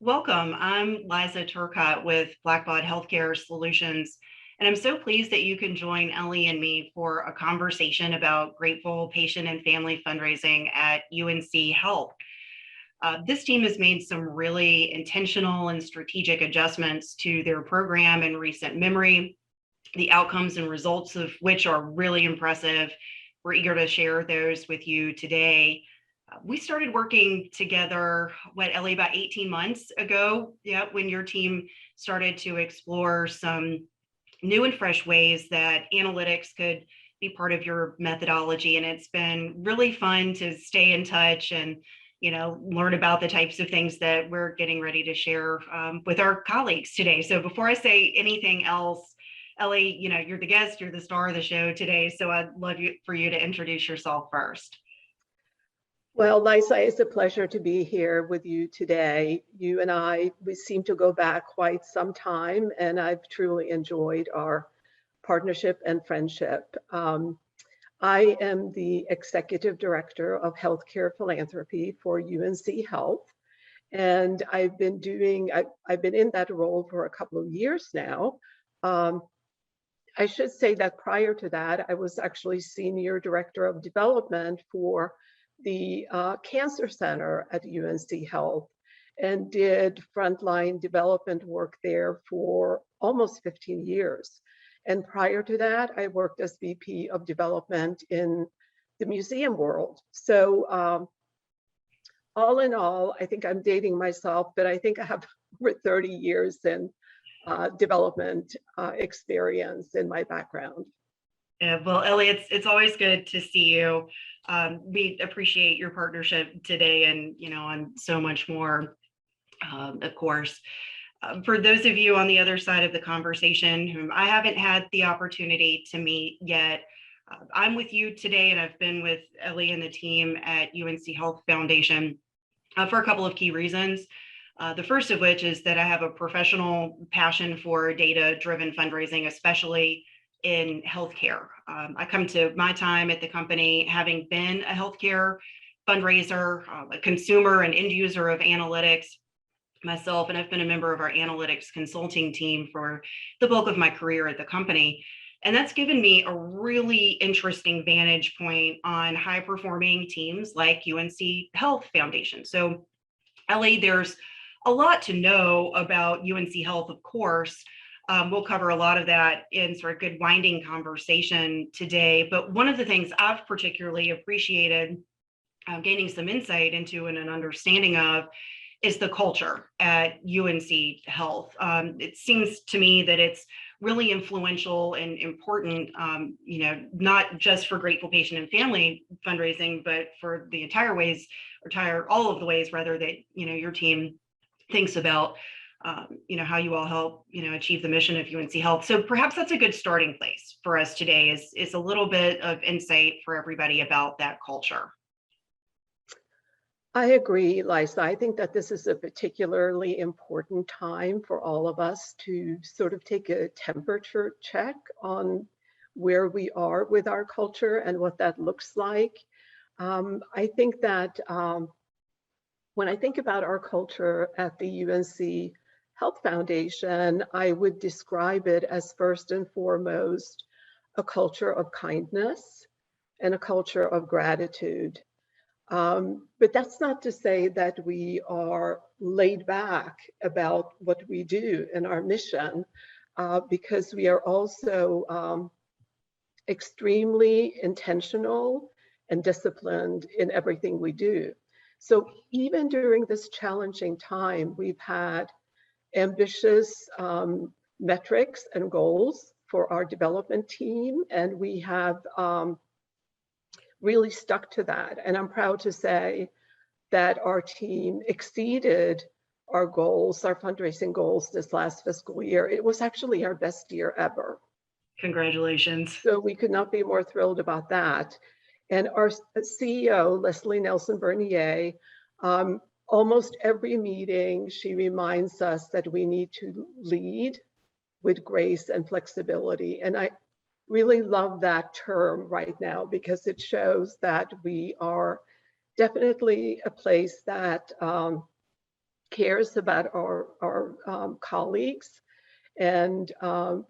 Welcome. I'm Liza Turcotte with Blackbaud Healthcare Solutions, and I'm so pleased that you can join Ellie and me for a conversation about grateful patient and family fundraising at UNC Health. This team has made some really intentional and strategic adjustments to their program in recent memory, the outcomes and results of which are really impressive. We're eager to share those with you today. We started working together, Ellie, about 18 months ago, when your team started to explore some new and fresh ways that analytics could be part of your methodology. And it's been really fun to stay in touch and learn about the types of things that we're getting ready to share with our colleagues today. So before I say anything else, Ellie, you're the guest, you're the star of the show today. So I'd love for you to introduce yourself first. Well, Liza, it's a pleasure to be here with you today. You and we seem to go back quite some time, and I've truly enjoyed our partnership and friendship. I am the Executive Director of Healthcare Philanthropy for UNC Health, and I've been in that role for a couple of years now. I should say that prior to that, I was actually Senior Director of Development for the Cancer Center at UNC Health and did frontline development work there for almost 15 years. And prior to that, I worked as VP of Development in the museum world. So all in all, I think I'm dating myself, but I think I have over 30 years in development experience in my background. Yeah, well, Ellie, it's always good to see you. We appreciate your partnership today and, on so much more, of course. For those of you on the other side of the conversation whom I haven't had the opportunity to meet yet, I'm with you today, and I've been with Ellie and the team at UNC Health Foundation for a couple of key reasons. The first of which is that I have a professional passion for data-driven fundraising, especially in healthcare. I come to my time at the company having been a healthcare fundraiser, a consumer and end user of analytics myself, and I've been a member of our analytics consulting team for the bulk of my career at the company. And that's given me a really interesting vantage point on high performing teams like UNC Health Foundation. So Ellie, there's a lot to know about UNC Health, of course. We'll cover a lot of that in sort of good winding conversation today. But one of the things I've particularly appreciated gaining some insight into and an understanding of is the culture at UNC Health. It seems to me that it's really influential and important, not just for grateful patient and family fundraising, but for the all of the ways rather that, your team thinks about how you all help, achieve the mission of UNC Health. So perhaps that's a good starting place for us today is a little bit of insight for everybody about that culture. I agree, Liza. I think that this is a particularly important time for all of us to sort of take a temperature check on where we are with our culture and what that looks like. I think that when I think about our culture at the UNC Health Foundation, I would describe it as first and foremost a culture of kindness and a culture of gratitude. But that's not to say that we are laid back about what we do in our mission, because we are also extremely intentional and disciplined in everything we do. So even during this challenging time, we've had ambitious metrics and goals for our development team, and we have really stuck to that. And I'm proud to say that our team exceeded our goals, our fundraising goals this last fiscal year. It was actually our best year ever. Congratulations. So we could not be more thrilled about that. And our CEO, Leslie Nelson Bernier, almost every meeting, she reminds us that we need to lead with grace and flexibility. And I really love that term right now because it shows that we are definitely a place that cares about our colleagues. And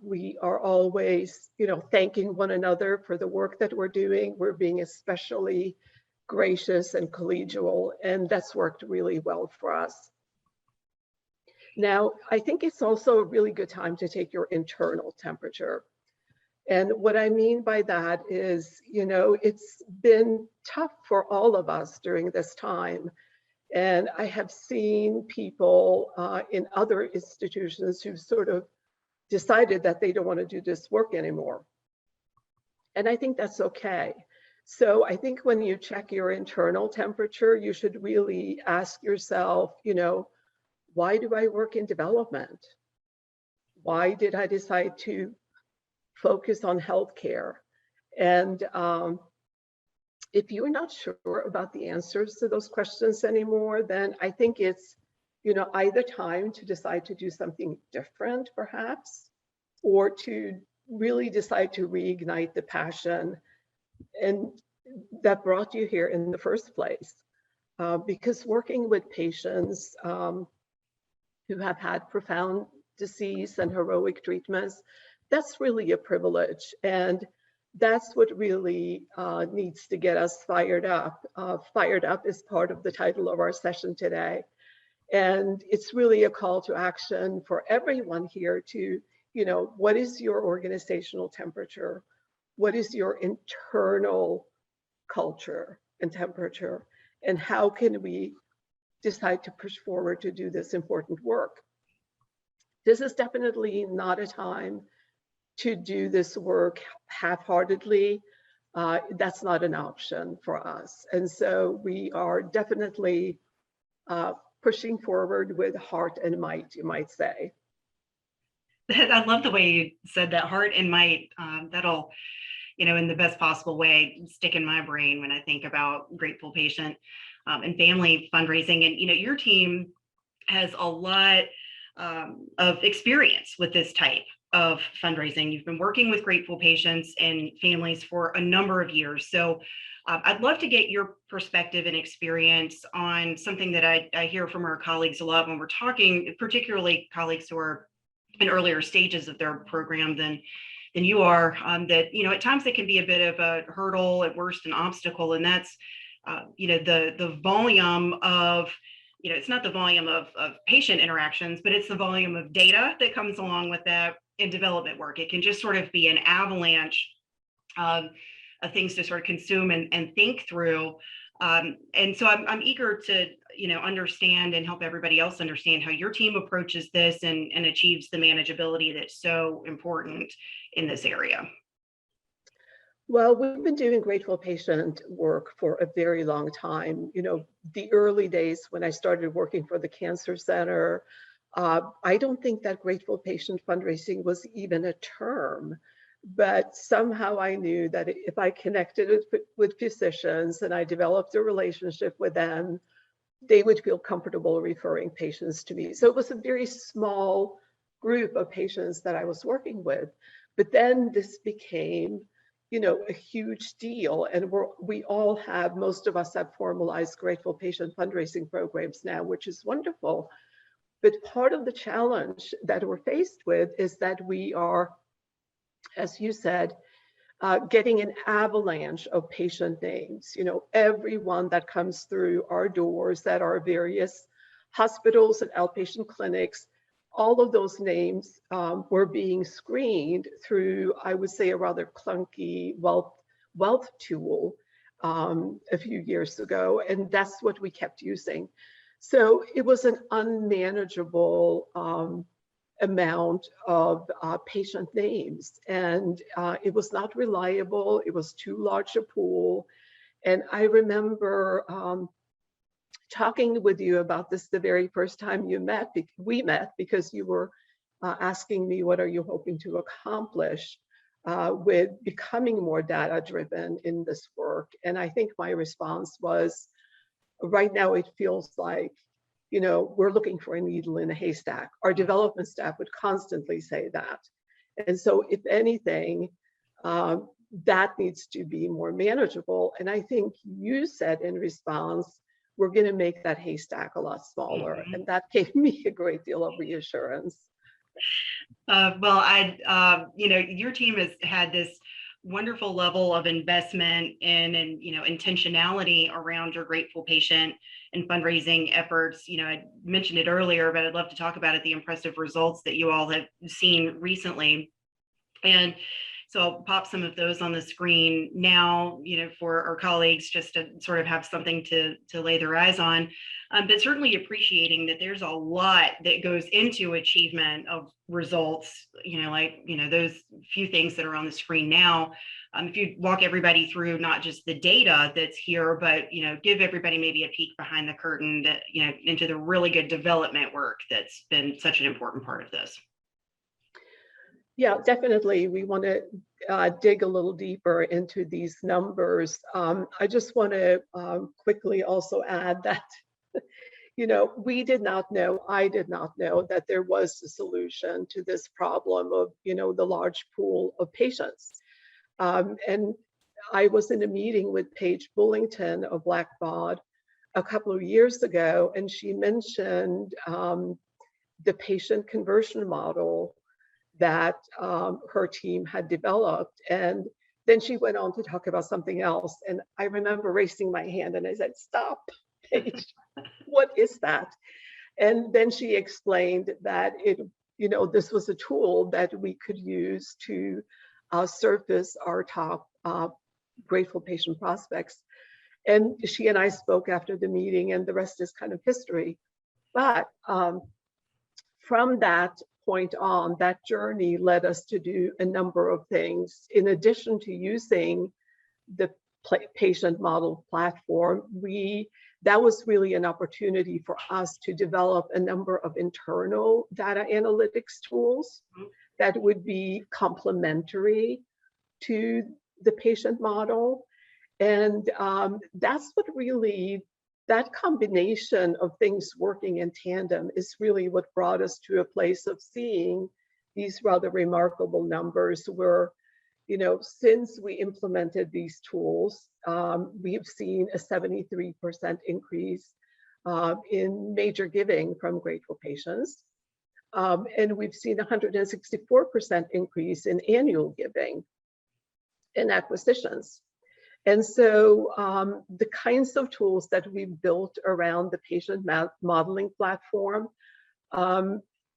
we are always, thanking one another for the work that we're doing. We're being especially gracious and collegial, and that's worked really well for us. Now, I think it's also a really good time to take your internal temperature. And what I mean by that is, it's been tough for all of us during this time. And I have seen people in other institutions who've sort of decided that they don't want to do this work anymore. And I think that's okay. So I think when you check your internal temperature, you should really ask yourself, why do I work in development? Why did I decide to focus on healthcare? And if you're not sure about the answers to those questions anymore, then I think it's, either time to decide to do something different, perhaps, or to really decide to reignite the passion and that brought you here in the first place. Because working with patients who have had profound disease and heroic treatments, that's really a privilege. And that's what really needs to get us fired up. Fired up is part of the title of our session today. And it's really a call to action for everyone here to, what is your organizational temperature? What is your internal culture and temperature? And how can we decide to push forward to do this important work? This is definitely not a time to do this work half-heartedly. That's not an option for us. And so we are definitely pushing forward with heart and might, you might say. I love the way you said that, heart and might. That'll, in the best possible way, stick in my brain when I think about grateful patient and family fundraising. And, your team has a lot of experience with this type of fundraising. You've been working with grateful patients and families for a number of years. So I'd love to get your perspective and experience on something that I hear from our colleagues a lot when we're talking, particularly colleagues who are in earlier stages of their program than you are, that, at times it can be a bit of a hurdle, at worst an obstacle. And that's, the volume of, it's not the volume of patient interactions, but it's the volume of data that comes along with that in development work. It can just sort of be an avalanche of things to sort of consume and think through. And so I'm eager to, understand and help everybody else understand how your team approaches this and achieves the manageability that's so important in this area. Well, we've been doing grateful patient work for a very long time. The early days when I started working for the Cancer Center, I don't think that grateful patient fundraising was even a term. But somehow I knew that if I connected with physicians and I developed a relationship with them, they would feel comfortable referring patients to me. So it was a very small group of patients that I was working with. But then this became, a huge deal. And we all have, most of us have formalized grateful patient fundraising programs now, which is wonderful. But part of the challenge that we're faced with is that we are, as you said, getting an avalanche of patient names. Everyone that comes through our doors at our various hospitals and outpatient clinics, all of those names were being screened through, I would say, a rather clunky wealth tool a few years ago, and that's what we kept using. So it was an unmanageable amount of patient names, and it was not reliable. It was too large a pool. And I remember talking with you about this the very first time we met, because you were asking me, what are you hoping to accomplish with becoming more data driven in this work? And I think my response was, right now it feels like, we're looking for a needle in a haystack. Our development staff would constantly say that. And so if anything, that needs to be more manageable. And I think you said in response, we're going to make that haystack a lot smaller. Mhm. And that gave me a great deal of reassurance. Your team has had this wonderful level of investment in and, intentionality around your grateful patient and fundraising efforts. I mentioned it earlier, but I'd love to talk about it, the impressive results that you all have seen recently. And so I'll pop some of those on the screen now, for our colleagues just to sort of have something to lay their eyes on. But certainly appreciating that there's a lot that goes into achievement of results, those few things that are on the screen now. If you walk everybody through not just the data that's here, but, give everybody maybe a peek behind the curtain that, into the really good development work that's been such an important part of this. Yeah, definitely. We want to dig a little deeper into these numbers. I just want to quickly also add that, we did not know, I did not know that there was a solution to this problem of, the large pool of patients. And I was in a meeting with Paige Bullington of Blackbaud a couple of years ago, and she mentioned the patient conversion model that her team had developed. And then she went on to talk about something else. And I remember raising my hand and I said, "Stop, Paige, what is that?" And then she explained that this was a tool that we could use to surface our top grateful patient prospects. And she and I spoke after the meeting, and the rest is kind of history. But from that point on, that journey led us to do a number of things. In addition to using the patient model platform, that was really an opportunity for us to develop a number of internal data analytics tools that would be complementary to the patient model. And that's what really, that combination of things working in tandem is really what brought us to a place of seeing these rather remarkable numbers where, since we implemented these tools, we've seen a 73% increase in major giving from grateful patients. And we've seen 164% increase in annual giving and acquisitions. And so the kinds of tools that we've built around the patient modeling platform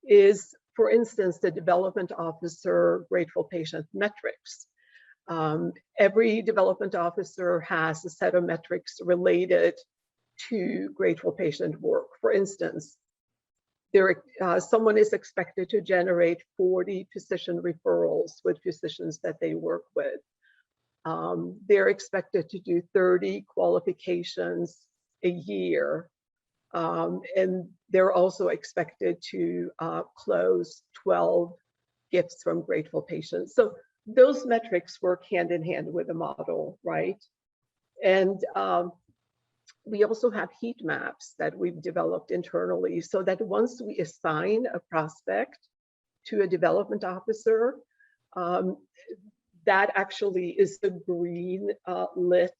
is, for instance, the development officer grateful patient metrics. Every development officer has a set of metrics related to grateful patient work. For instance, someone is expected to generate 40 physician referrals with physicians that they work with. They're expected to do 30 qualifications a year. And they're also expected to close 12 gifts from grateful patients. So those metrics work hand in hand with the model, right? And we also have heat maps that we've developed internally so that once we assign a prospect to a development officer, that actually is the green lit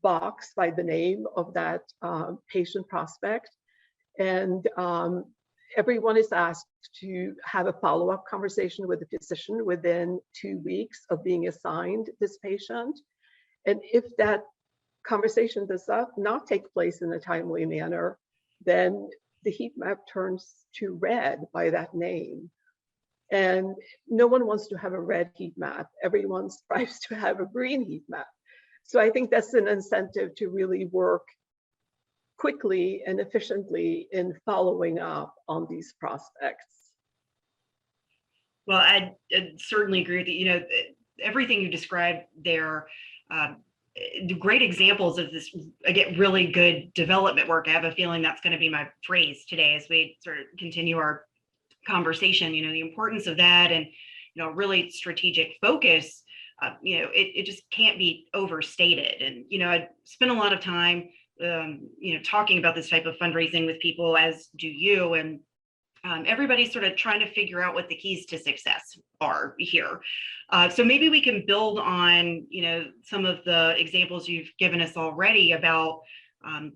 box by the name of that patient prospect. And everyone is asked to have a follow-up conversation with the physician within 2 weeks of being assigned this patient. And if that conversation does not take place in a timely manner, then the heat map turns to red by that name. And no one wants to have a red heat map. Everyone strives to have a green heat map. So I think that's an incentive to really work quickly and efficiently in following up on these prospects. Well, I certainly agree with you. Everything you described there, great examples of this, again, really good development work. I have a feeling that's going to be my phrase today as we sort of continue our conversation, the importance of that and, really strategic focus, it just can't be overstated. And, I spent a lot of time, talking about this type of fundraising with people, as do you. And everybody's sort of trying to figure out what the keys to success are here. So maybe we can build on, some of the examples you've given us already about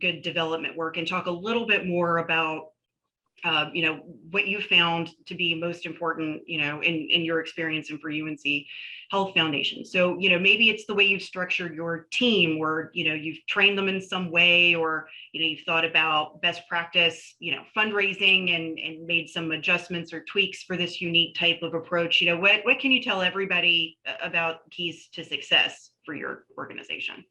good development work, and talk a little bit more about what you found to be most important, in your experience and for UNC Health Foundation. So, maybe it's the way you've structured your team, or, you've trained them in some way, or, you've thought about best practice, fundraising, and made some adjustments or tweaks for this unique type of approach. What can you tell everybody about keys to success for your organization?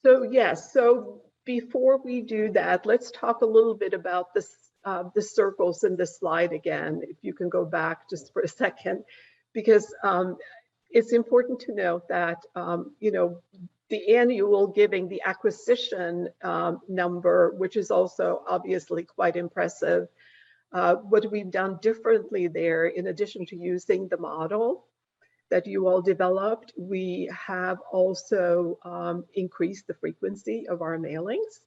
So yes, so before we do that, let's talk a little bit about this, the circles in this slide again, if you can go back just for a second, because it's important to note that, the annual giving, the acquisition number, which is also obviously quite impressive. What we've done differently there, in addition to using the model that you all developed, we have also increased the frequency of our mailings.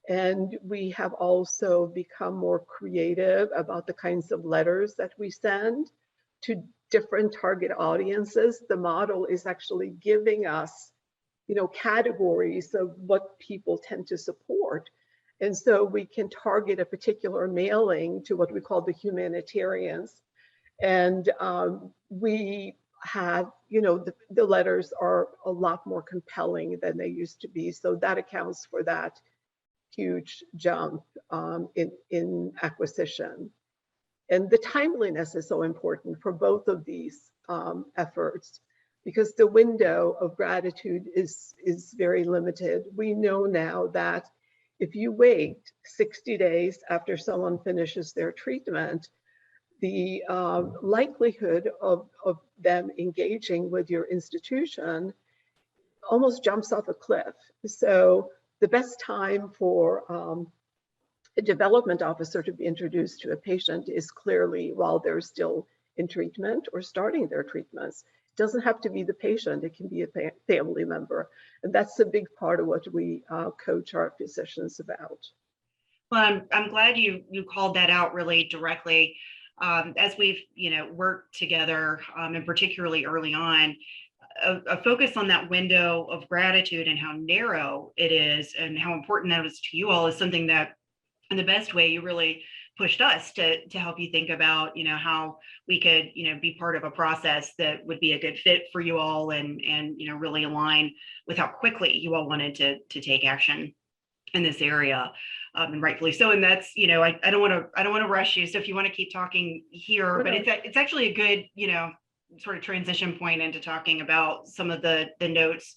And we have also become more creative about the kinds of letters that we send to different target audiences. The model is actually giving us, categories of what people tend to support. And so we can target a particular mailing to what we call the humanitarians. And we have, the letters are a lot more compelling than they used to be. So that accounts for that huge jump in acquisition. And the timeliness is so important for both of these efforts, because the window of gratitude is very limited. We know now that if you wait 60 days after someone finishes their treatment, the likelihood of them engaging with your institution almost jumps off a cliff. So the best time for a development officer to be introduced to a patient is clearly while they're still in treatment or starting their treatments. It doesn't have to be the patient, it can be a family member. And that's a big part of what we coach our physicians about. Well, I'm glad you called that out really directly. As we've worked together, and particularly early on, a focus on that window of gratitude and how narrow it is and how important that is to you all is something that, in the best way, you really pushed us to help you think about, how we could, be part of a process that would be a good fit for you all, and really align with how quickly you all wanted to take action in this area, and rightfully so. And that's, I don't want to rush you. So if you want to keep talking here, but it's actually a good, sort of transition point into talking about some of the notes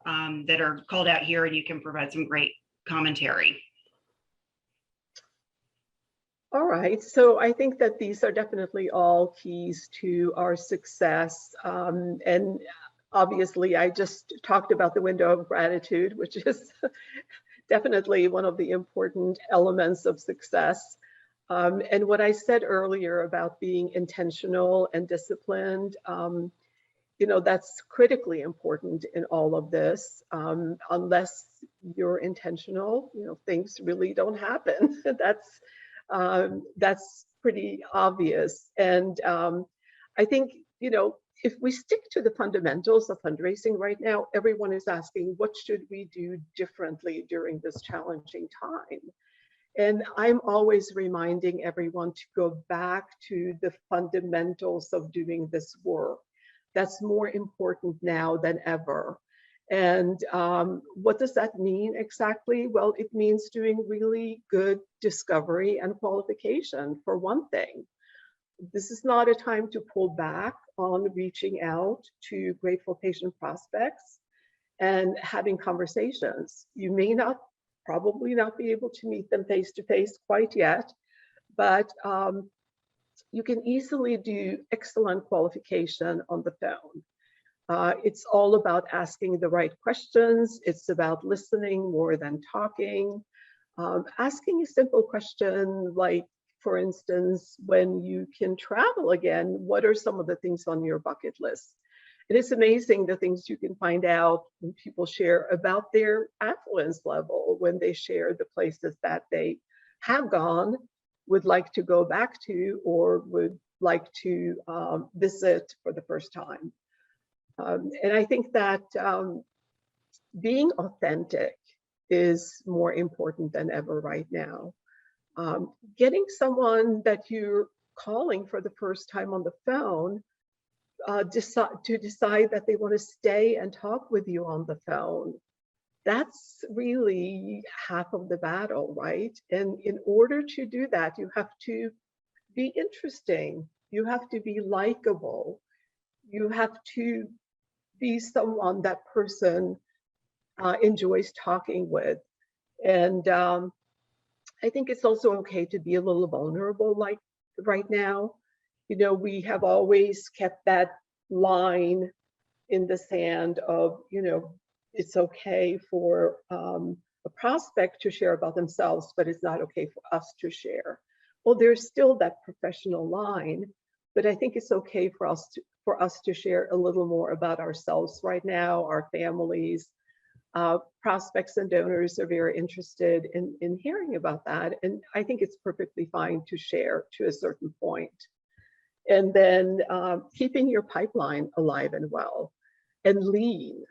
that are called out here, and you can provide some great commentary. All right, so I think that these are definitely all keys to our success. And obviously, I just talked about the window of gratitude, which is definitely one of the important elements of success. And what I said earlier about being intentional and disciplined, that's critically important in all of this. Unless you're intentional, things really don't happen. That's pretty obvious. And I think, if we stick to the fundamentals of fundraising right now, everyone is asking, what should we do differently during this challenging time? And I'm always reminding everyone to go back to the fundamentals of doing this work. That's more important now than ever. And what does that mean exactly? Well, it means doing really good discovery and qualification, for one thing. This is not a time to pull back on reaching out to grateful patient prospects and having conversations. You may probably not be able to meet them face to face quite yet, but you can easily do excellent qualification on the phone. It's all about asking the right questions. It's about listening more than talking. Asking a simple question like, for instance, when you can travel again, what are some of the things on your bucket list? And it's amazing the things you can find out when people share about their affluence level, when they share the places that they have gone would like to go back to or would like to visit for the first time. And I think that being authentic is more important than ever right now. Getting someone that you're calling for the first time on the phone to decide that they want to stay and talk with you on the phone, that's really half of the battle, right? And in order to do that, you have to be interesting, you have to be likable, you have to be someone that person enjoys talking with. And I think it's also okay to be a little vulnerable, like right now. You know, we have always kept that line in the sand of, you know, it's okay for a prospect to share about themselves, but it's not okay for us to share. Well, there's still that professional line, but I think it's okay for us to share a little more about ourselves right now, our families. Prospects and donors are very interested in hearing about that. And I think it's perfectly fine to share to a certain point. And then keeping your pipeline alive and well and lean.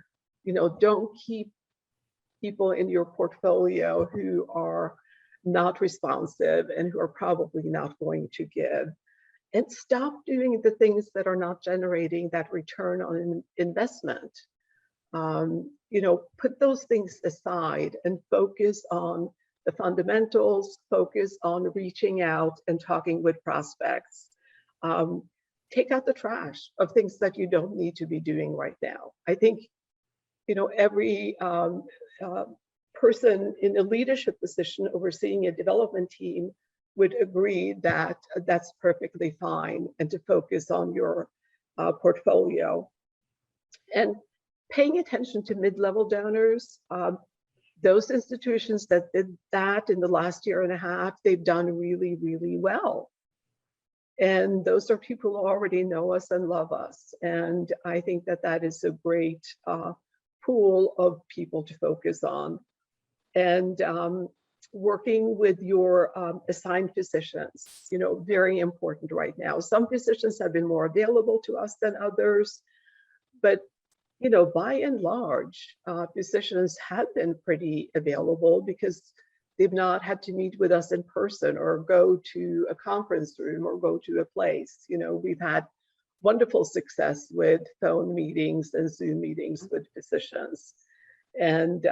You know, don't keep people in your portfolio who are not responsive and who are probably not going to give. And stop doing the things that are not generating that return on investment. You know, put those things aside and focus on the fundamentals, focus on reaching out and talking with prospects. Take out the trash of things that you don't need to be doing right now. I think, you know, every person in a leadership position overseeing a development team would agree that that's perfectly fine, and to focus on your portfolio. And paying attention to mid-level donors, those institutions that did that in the last year and a half, they've done really, really well. And those are people who already know us and love us. And I think that that is a great pool of people to focus on. And working with your assigned physicians, you know, very important right now. Some physicians have been more available to us than others, but you know, by and large, physicians have been pretty available because they've not had to meet with us in person or go to a conference room or go to a place. You know, we've had wonderful success with phone meetings and Zoom meetings with physicians. And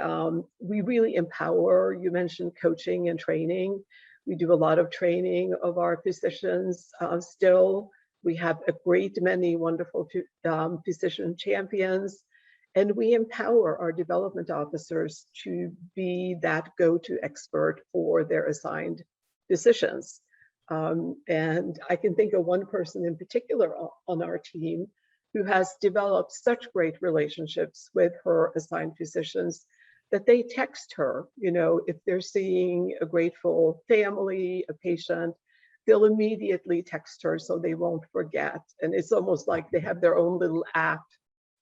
we really empower. You mentioned coaching and training. We do a lot of training of our physicians still. We have a great many wonderful physician champions, and we empower our development officers to be that go-to expert for their assigned physicians. And I can think of one person in particular on our team who has developed such great relationships with her assigned physicians that they text her, you know, if they're seeing a grateful family, a patient, they'll immediately text her so they won't forget. And it's almost like they have their own little app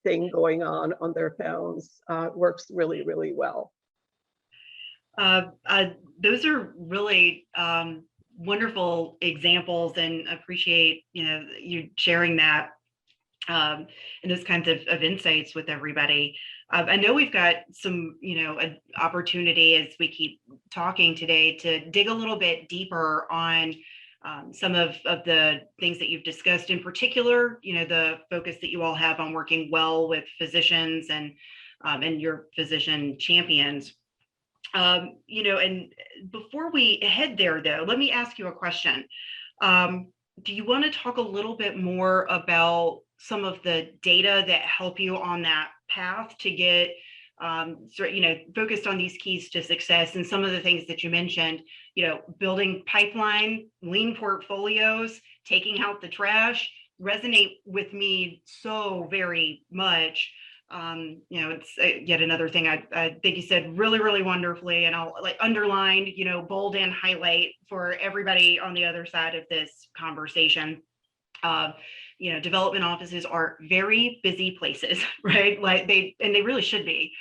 thing going on their phones. It works really, really well. Those are really wonderful examples, and appreciate, you know, you sharing that and those kinds of insights with everybody. I know we've got some, you know, an opportunity as we keep talking today to dig a little bit deeper on some of the things that you've discussed, in particular, you know, the focus that you all have on working well with physicians and your physician champions. You know, and before we head there, though, let me ask you a question. Do you want to talk a little bit more about some of the data that help you on that path to get you know, focused on these keys to success, and some of the things that you mentioned, you know, building pipeline, lean portfolios, taking out the trash, resonate with me so very much. You know, it's yet another thing I think you said really, really wonderfully, and I'll like underline, you know, bold and highlight for everybody on the other side of this conversation. You know, development offices are very busy places, right? Like they really should be.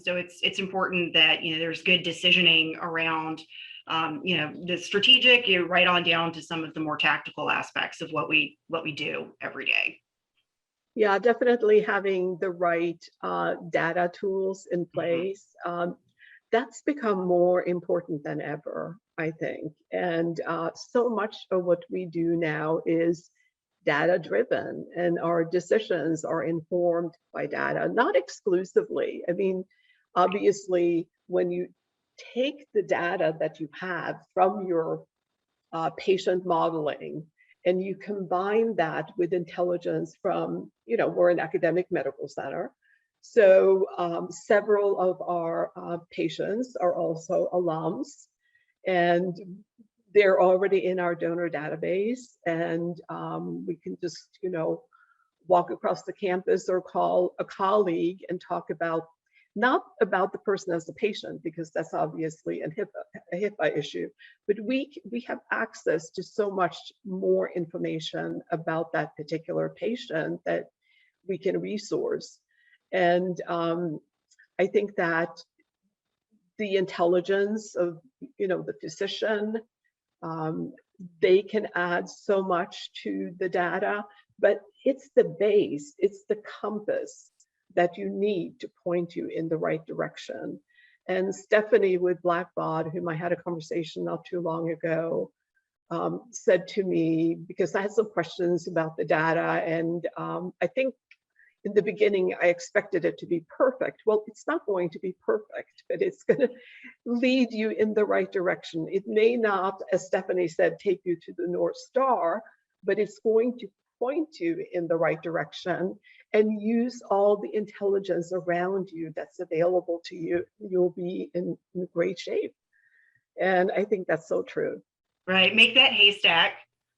So it's important that, you know, there's good decisioning around the strategic, right on down to some of the more tactical aspects of what we do every day. Yeah, definitely having the right data tools in place. That's become more important than ever, I think. And so much of what we do now is data driven, and our decisions are informed by data, not exclusively. I mean, obviously, when you take the data that you have from your patient modeling, and you combine that with intelligence from, we're an academic medical center. So several of our patients are also alums, and they're already in our donor database, and we can just, walk across the campus or call a colleague and talk about, not about the person as a patient, because that's obviously a HIPAA issue, but we have access to so much more information about that particular patient that we can resource. And I think that the intelligence of, the physician, they can add so much to the data, but it's the base, it's the compass that you need to point you in the right direction. And Stephanie with Blackbaud, whom I had a conversation not too long ago, said to me, because I had some questions about the data, and I think in the beginning I expected it to be perfect. Well, it's not going to be perfect, but it's going to lead you in the right direction. It may not, as Stephanie said, take you to the North Star, but it's going to point you in the right direction and use all the intelligence around you that's available to you. You'll be in great shape. And I think that's so true. Right. Make that haystack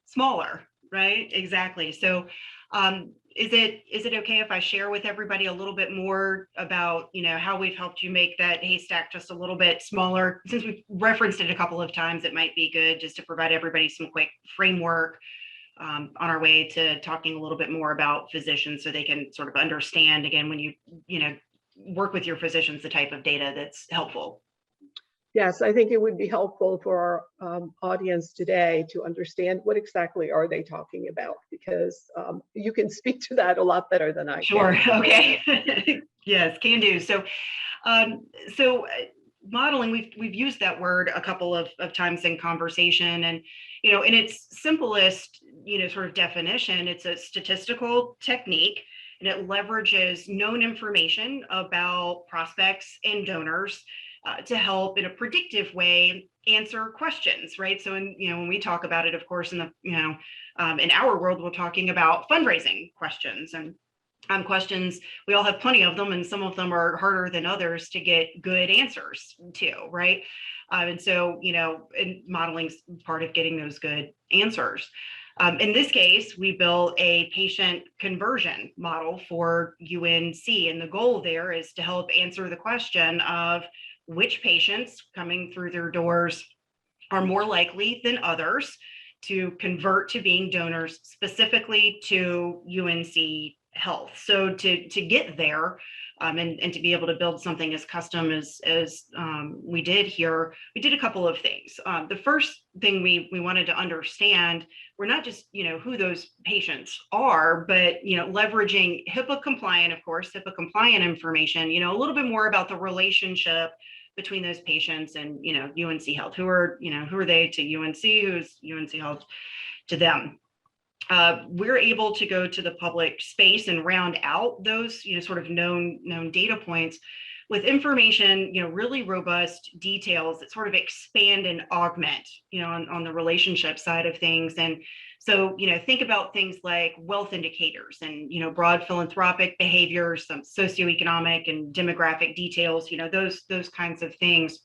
smaller. Right. Exactly. So is it okay if I share with everybody a little bit more about, how we've helped you make that haystack just a little bit smaller? Since we've referenced it a couple of times, it might be good just to provide everybody some quick framework on our way to talking a little bit more about physicians, so they can sort of understand, again, when you work with your physicians, the type of data that's helpful. Yes, I think it would be helpful for our audience today to understand what exactly are they talking about, because you can speak to that a lot better than I can. Sure. Okay. Yes, can do. So, modeling, we've used that word a couple of times in conversation, and in its simplest sort of definition, it's a statistical technique, and it leverages known information about prospects and donors to help in a predictive way answer questions, right? So when we talk about it, of course, in the in our world, we're talking about fundraising questions, and questions, we all have plenty of them, and some of them are harder than others to get good answers to, right? And so, and modeling's part of getting those good answers. In this case, we built a patient conversion model for UNC, and the goal there is to help answer the question of which patients coming through their doors are more likely than others to convert to being donors, specifically to UNC Health. So to get there and to be able to build something as custom as we did here, we did a couple of things. The first thing we wanted to understand, we're not just who those patients are, but leveraging HIPAA compliant, of course, HIPAA compliant information, a little bit more about the relationship between those patients and UNC Health. Who are they to UNC? Who's UNC Health to them? We're able to go to the public space and round out those sort of known data points with information, really robust details that sort of expand and augment on the relationship side of things. And so think about things like wealth indicators and broad philanthropic behaviors, some socioeconomic and demographic details, those kinds of things.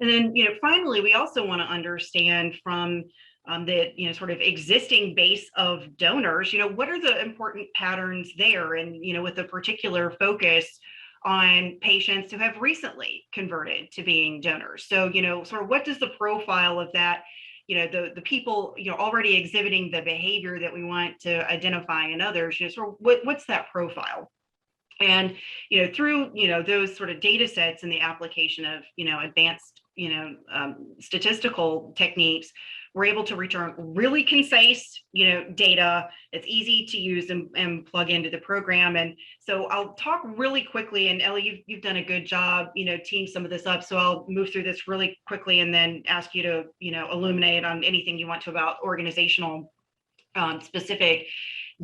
And then finally, we also want to understand from the sort of existing base of donors, what are the important patterns there, and with a particular focus on patients who have recently converted to being donors. So sort of what does the profile of that, the people already exhibiting the behavior that we want to identify in others, sort of what's that profile? And through those sort of data sets and the application of advanced statistical techniques, we're able to return really concise, data that's easy to use and plug into the program. And so I'll talk really quickly, and Ellie, you've done a good job, teeing some of this up. So I'll move through this really quickly and then ask you to, illuminate on anything you want to about organizational specific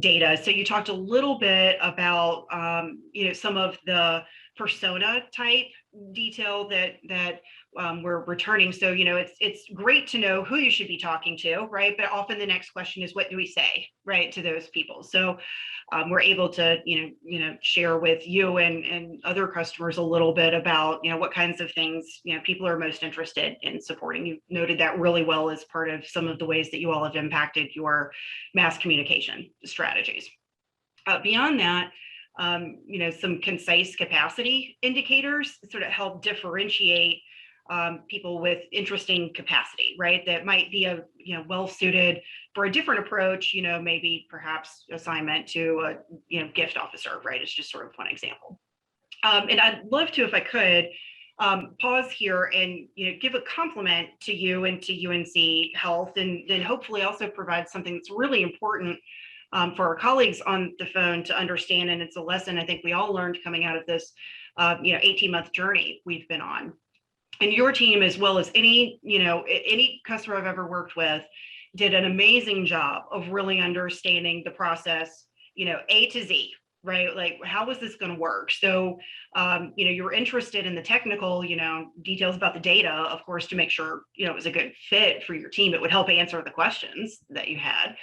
data. So you talked a little bit about, some of the persona type detail that we're returning. So, it's great to know who you should be talking to, right? But often the next question is, what do we say, right, to those people? So we're able to, share with you and other customers a little bit about, what kinds of things, people are most interested in supporting. You noted that really well as part of some of the ways that you all have impacted your mass communication strategies. Beyond that, some concise capacity indicators sort of help differentiate people with interesting capacity, right? That might be well suited for a different approach, maybe perhaps assignment to a gift officer, right? It's just sort of one example. And I'd love to, if I could, pause here and give a compliment to you and to UNC Health, and then hopefully also provide something that's really important for our colleagues on the phone to understand. And it's a lesson I think we all learned coming out of this 18-month journey we've been on. And your team, as well as any customer I've ever worked with, did an amazing job of really understanding the process, A to Z, right? Like, how is this going to work? So, you're interested in the technical, details about the data, of course, to make sure, it was a good fit for your team. It would help answer the questions that you had.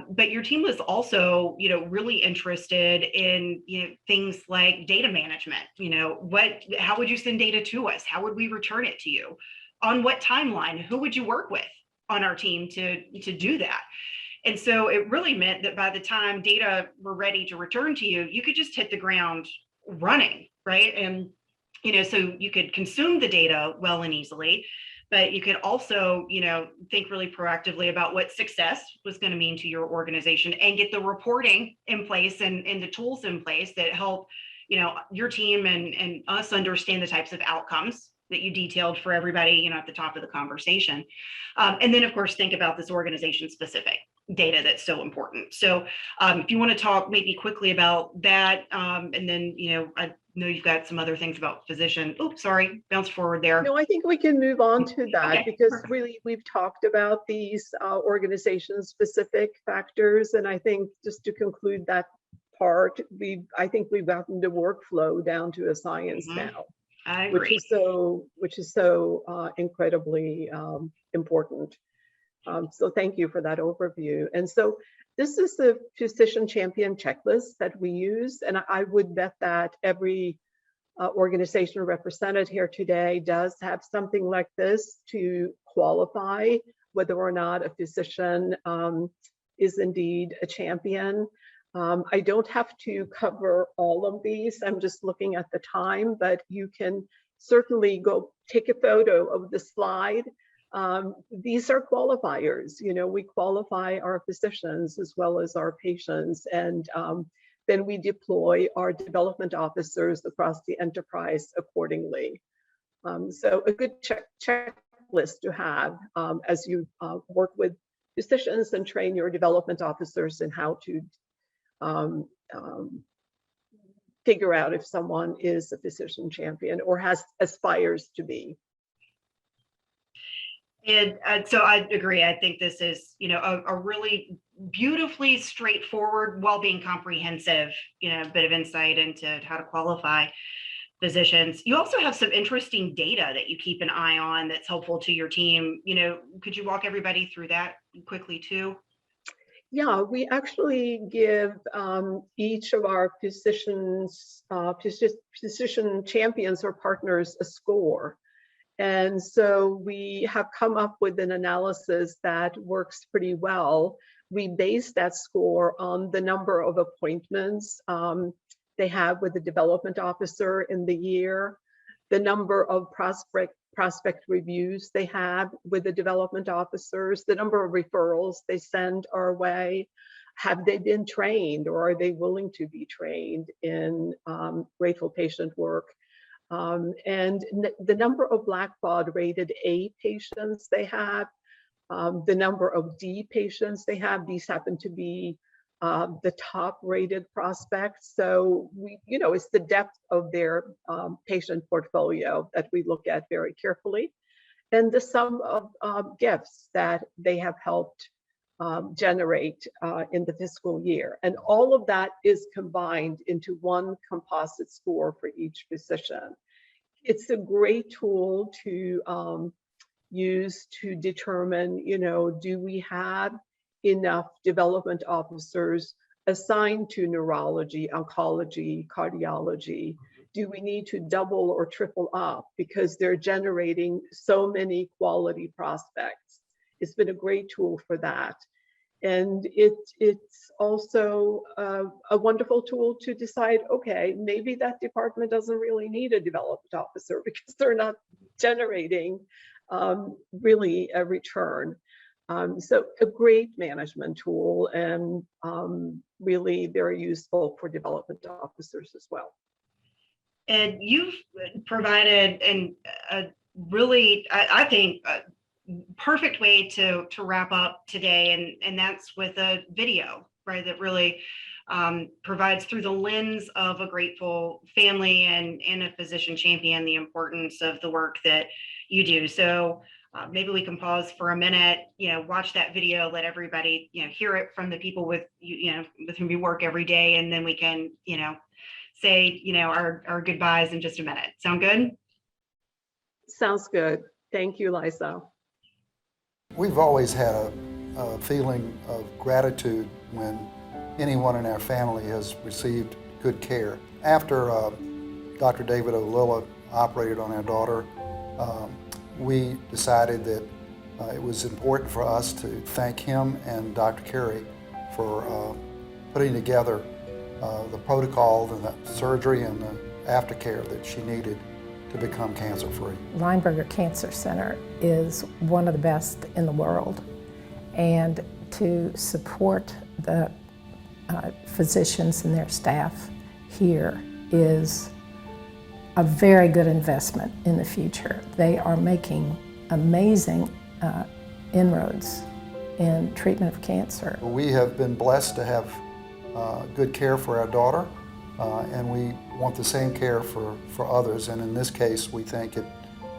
But your team was also, really interested in, things like data management. How would you send data to us? How would we return it to you? On what timeline? Who would you work with on our team to do that? And so it really meant that by the time data were ready to return to you, you could just hit the ground running, right? And, so you could consume the data well and easily, but you could also, think really proactively about what success was going to mean to your organization and get the reporting in place and the tools in place that help, your team and us understand the types of outcomes that you detailed for everybody, at the top of the conversation. And then, of course, think about this organization specific data that's so important. So if you want to talk maybe quickly about that, and then, I know you've got some other things about physician. Oops, sorry, bounced forward there. No, I think we can move on to that, Okay, because perfect. really we've talked about these organization specific factors. And I think just to conclude that part, I think we've gotten the workflow down to a science now. I agree. Which is so incredibly important. So thank you for that overview. And so this is the physician champion checklist that we use, and I would bet that every organization represented here today does have something like this to qualify whether or not a physician is indeed a champion. I don't have to cover all of these. I'm just looking at the time, but you can certainly go take a photo of the slide. These are qualifiers. We qualify our physicians as well as our patients, and then we deploy our development officers across the enterprise accordingly. So a good checklist to have as you work with physicians and train your development officers in how to figure out if someone is a physician champion or aspires to be. And so I agree. I think this is, a really beautifully straightforward, while being comprehensive, bit of insight into how to qualify physicians. You also have some interesting data that you keep an eye on that's helpful to your team. Could you walk everybody through that quickly too? Yeah, we actually give each of our physician champions or partners a score. And so we have come up with an analysis that works pretty well. We base that score on the number of appointments they have with the development officer in the year, the number of prospect reviews they have with the development officers, the number of referrals they send our way. Have they been trained, or are they willing to be trained in grateful patient work? And the number of Blackbaud rated A patients they have, the number of D patients they have, these happen to be the top rated prospects. So it's the depth of their patient portfolio that we look at very carefully, and the sum of gifts that they have helped generate in the fiscal year. And all of that is combined into one composite score for each physician. It's a great tool to use to determine, do we have enough development officers assigned to neurology, oncology, cardiology? Do we need to double or triple up because they're generating so many quality prospects? It's been a great tool for that. And it's also a wonderful tool to decide, okay, maybe that department doesn't really need a development officer because they're not generating really a return. So a great management tool, and really very useful for development officers as well. And you've provided a really, I think, perfect way to wrap up today, and that's with a video, right, that really provides through the lens of a grateful family and a physician champion the importance of the work that you do. So maybe we can pause for a minute, watch that video, let everybody hear it from the people with with whom you work every day, and then we can say our goodbyes in just a minute. Sound good? Sounds good. Thank you, Liza. We've always had a feeling of gratitude when anyone in our family has received good care. After Dr. David O'Lilla operated on our daughter, we decided that it was important for us to thank him and Dr. Carey for putting together the protocol and the surgery and the aftercare that she needed to become cancer-free. Lineberger Cancer Center is one of the best in the world, and to support the physicians and their staff here is a very good investment in the future. They are making amazing inroads in treatment of cancer. We have been blessed to have good care for our daughter, and we want the same care for others, and in this case we think it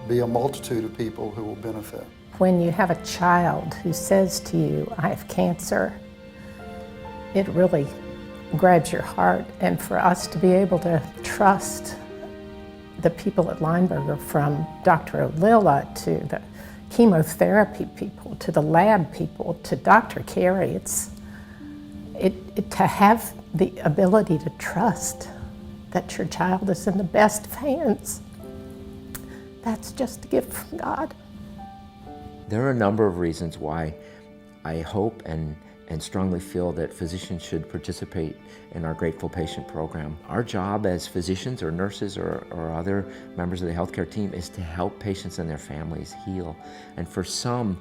be a multitude of people who will benefit. When you have a child who says to you, "I have cancer," it really grabs your heart, and for us to be able to trust the people at Lineberger, from Dr. O'Lilla to the chemotherapy people to the lab people to Dr. Carey, to have the ability to trust that your child is in the best of hands, that's just a gift from God. There are a number of reasons why I hope and strongly feel that physicians should participate in our Grateful Patient program. Our job as physicians or nurses or other members of the healthcare team is to help patients and their families heal. And for some,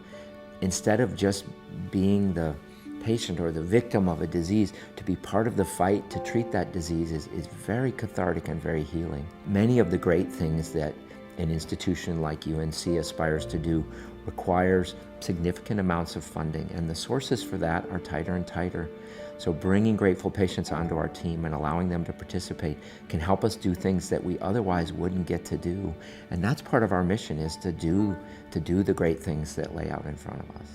instead of just being the patient or the victim of a disease, to be part of the fight to treat that disease is very cathartic and very healing. Many of the great things that an institution like UNC aspires to do requires significant amounts of funding, and the sources for that are tighter and tighter. So bringing grateful patients onto our team and allowing them to participate can help us do things that we otherwise wouldn't get to do. And that's part of our mission, is to do the great things that lay out in front of us.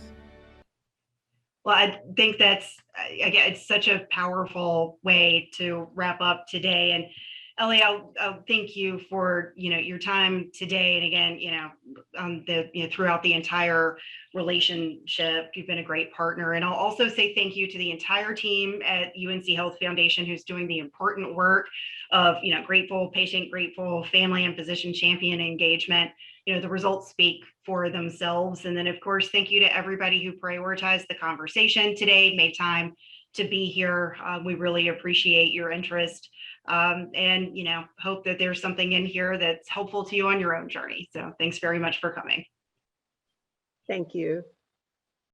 Well, I think that's, again, it's such a powerful way to wrap up today. And Ellie, I'll thank you for your time today, and again, throughout the entire relationship, you've been a great partner. And I'll also say thank you to the entire team at UNC Health Foundation, who's doing the important work of grateful patient, grateful family, and physician champion engagement. The results speak for themselves. And then, of course, thank you to everybody who prioritized the conversation today, made time to be here. We really appreciate your interest. And hope that there's something in here that's helpful to you on your own journey. So thanks very much for coming. Thank you.